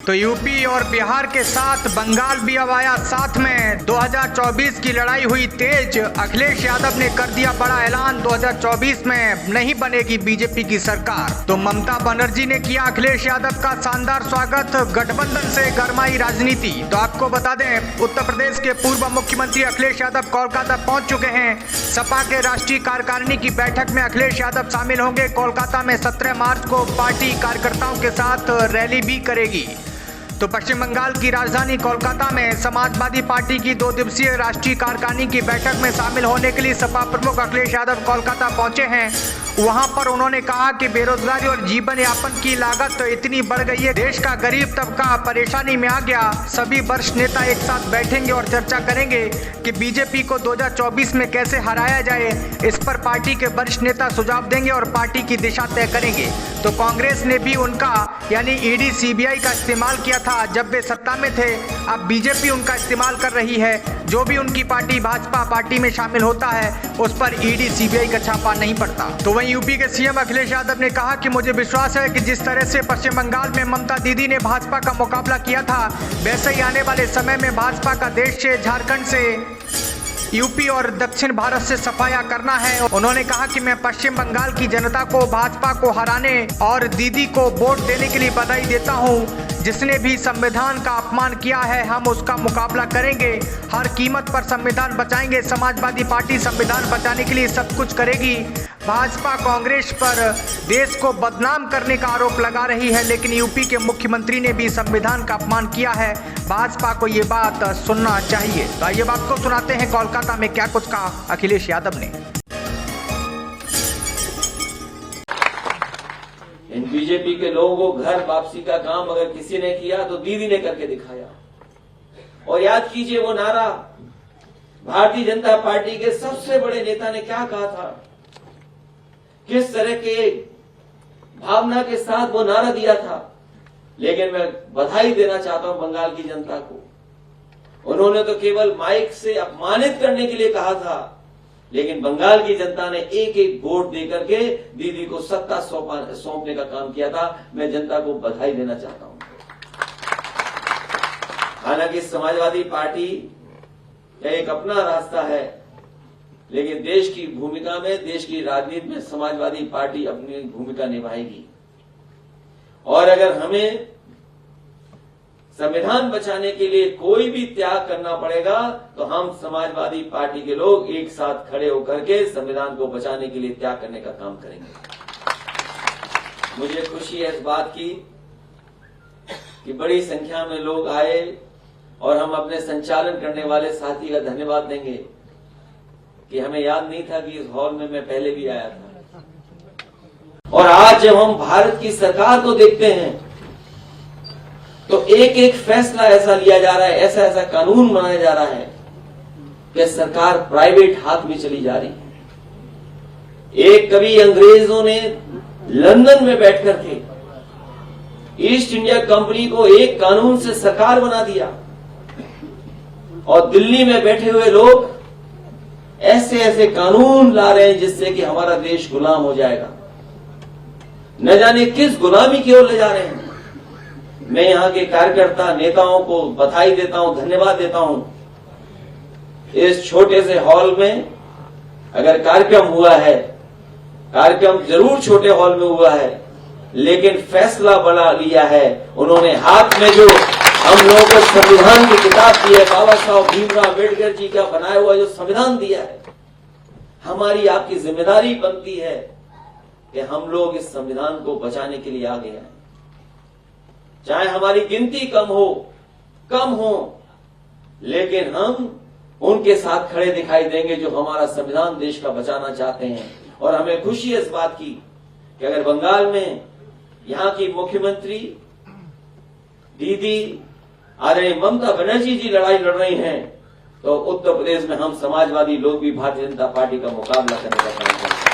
तो यूपी और बिहार के साथ बंगाल भी अब आया साथ में। 2024 की लड़ाई हुई तेज। अखिलेश यादव ने कर दिया बड़ा ऐलान, 2024 में नहीं बनेगी बीजेपी की सरकार। तो ममता बनर्जी ने किया अखिलेश यादव का शानदार स्वागत। गठबंधन से गरमाई राजनीति। तो आपको बता दें, उत्तर प्रदेश के पूर्व मुख्यमंत्री अखिलेश यादव कोलकाता पहुंच चुके हैं। सपा के राष्ट्रीय कार्यकारिणी की बैठक में अखिलेश यादव शामिल होंगे। कोलकाता में 17 मार्च को पार्टी कार्यकर्ताओं के साथ रैली भी करेगी। तो पश्चिम बंगाल की राजधानी कोलकाता में समाजवादी पार्टी की 2 दिवसीय राष्ट्रीय कार्यकारिणी की बैठक में शामिल होने के लिए सपा प्रमुख अखिलेश यादव कोलकाता पहुंचे हैं। वहां पर उन्होंने कहा कि बेरोजगारी और जीवन यापन की लागत तो इतनी बढ़ गई है, देश का गरीब तबका परेशानी में आ गया। सभी वरिष्ठ नेता एक साथ बैठेंगे और चर्चा करेंगे कि बीजेपी को 2024 में कैसे हराया जाए। इस पर पार्टी के वरिष्ठ नेता सुझाव देंगे और पार्टी की दिशा तय करेंगे। तो कांग्रेस ने भी उनका यानी ईडी सीबीआई का इस्तेमाल किया था जब वे सत्ता में थे। अब बीजेपी उनका इस्तेमाल कर रही है। जो भी उनकी पार्टी भाजपा पार्टी में शामिल होता है उस पर ईडी सीबीआई का छापा नहीं पड़ता। तो वहीं यूपी के सीएम अखिलेश यादव ने कहा कि मुझे विश्वास है कि जिस तरह से पश्चिम बंगाल में ममता दीदी ने भाजपा का मुकाबला किया था, वैसे ही आने वाले समय में भाजपा का देश से, झारखंड से, यूपी और दक्षिण भारत से सफाया करना है। उन्होंने कहा कि मैं पश्चिम बंगाल की जनता को भाजपा को हराने और दीदी को वोट देने के लिए बधाई देता हूं। जिसने भी संविधान का अपमान किया है हम उसका मुकाबला करेंगे, हर कीमत पर संविधान बचाएंगे। समाजवादी पार्टी संविधान बचाने के लिए सब कुछ करेगी। भाजपा कांग्रेस पर देश को बदनाम करने का आरोप लगा रही है, लेकिन यूपी के मुख्यमंत्री ने भी संविधान का अपमान किया है। भाजपा को ये बात सुनना चाहिए। तो आइए आपको सुनाते हैं कोलकाता में क्या कुछ कहा अखिलेश यादव ने। इन बीजेपी के लोगों को घर वापसी का काम अगर किसी ने किया तो दीदी ने करके दिखाया। और याद कीजिए वो नारा भारतीय जनता पार्टी के सबसे बड़े नेता ने क्या कहा था, किस तरह के भावना के साथ वो नारा दिया था। लेकिन मैं बधाई देना चाहता हूं बंगाल की जनता को। उन्होंने तो केवल माइक से अपमानित करने के लिए कहा था, लेकिन बंगाल की जनता ने एक एक वोट देकर के दीदी को सत्ता सौंपने का काम किया था। मैं जनता को बधाई देना चाहता हूं। हालांकि समाजवादी पार्टी का एक अपना रास्ता है, लेकिन देश की भूमिका में, देश की राजनीति में समाजवादी पार्टी अपनी भूमिका निभाएगी। और अगर हमें संविधान बचाने के लिए कोई भी त्याग करना पड़ेगा तो हम समाजवादी पार्टी के लोग एक साथ खड़े होकर के संविधान को बचाने के लिए त्याग करने का काम करेंगे। मुझे खुशी है इस बात की कि बड़ी संख्या में लोग आए और हम अपने संचालन करने वाले साथी का धन्यवाद देंगे कि हमें याद नहीं था कि इस हॉल में मैं पहले भी आया था। और आज जब हम भारत की सरकार को देखते हैं तो एक एक फैसला ऐसा लिया जा रहा है, ऐसा ऐसा कानून बनाया जा रहा है कि सरकार प्राइवेट हाथ में चली जा रही है। एक कभी अंग्रेजों ने लंदन में बैठकर के ईस्ट इंडिया कंपनी को एक कानून से सरकार बना दिया, और दिल्ली में बैठे हुए लोग ऐसे ऐसे कानून ला रहे हैं जिससे कि हमारा देश गुलाम हो जाएगा। न जाने किस गुलामी की ओर ले जा रहे हैं। मैं यहां के कार्यकर्ता नेताओं को बधाई देता हूं, धन्यवाद देता हूं। इस छोटे से हॉल में अगर कार्यक्रम हुआ है, कार्यक्रम जरूर छोटे हॉल में हुआ है, लेकिन फैसला बड़ा लिया है। उन्होंने हाथ में जो हम लोगों को संविधान की किताब दी है, बाबा साहब भीमराव अम्बेडकर जी का बनाया हुआ जो संविधान दिया है, हमारी आपकी जिम्मेदारी बनती है कि हम लोग इस संविधान को बचाने के लिए आगे आए। चाहे हमारी गिनती कम हो, लेकिन हम उनके साथ खड़े दिखाई देंगे जो हमारा संविधान देश का बचाना चाहते हैं। और हमें खुशी है इस बात की कि अगर बंगाल में यहां की मुख्यमंत्री दीदी ममता बनर्जी जी लड़ाई लड़ रही हैं, तो उत्तर प्रदेश में हम समाजवादी लोग भी भारतीय जनता पार्टी का मुकाबला करने का काम करेंगे।